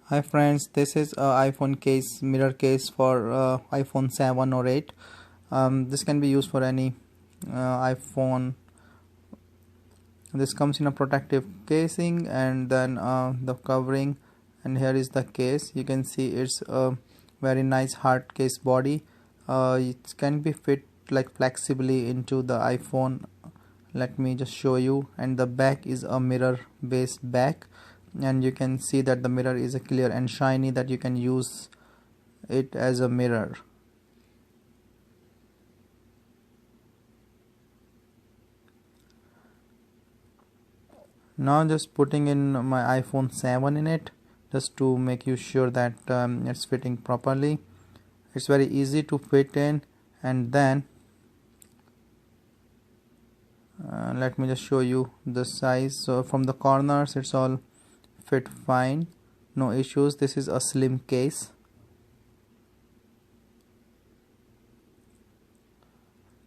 Hi friends, this is a iPhone case, mirror case for iPhone 7 or 8. This can be used for any iPhone. This comes in a protective casing and then the covering, and here is the case. You can see it's a very nice hard case body. It can be fit like flexibly into the iPhone. Let me just show you. And the back is a mirror based back, and you can see that the mirror is clear and shiny, that you can use it as a mirror. Now just putting in my iPhone 7 in it, just to make you sure that it's fitting properly. It's very easy to fit in, and then let me just show you the size. So from the corners it's all fit fine, no issues. This is a slim case.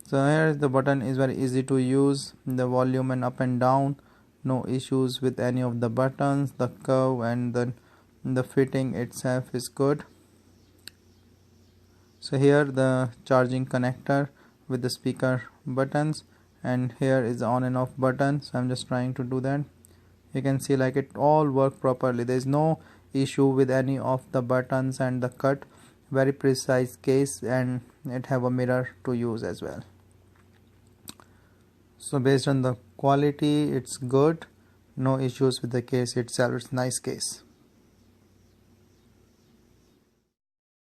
So here the button is very easy to use, the volume and up and down, no issues with any of the buttons. The curve and the fitting itself is good. So here the charging connector with the speaker buttons, and here is the on and off button. So I'm just trying to do that. You can see like it all work properly. There is no issue with any of the buttons and the cut. Very precise case, and it have a mirror to use as well. So based on the quality, it's good. No issues with the case itself. It's nice case.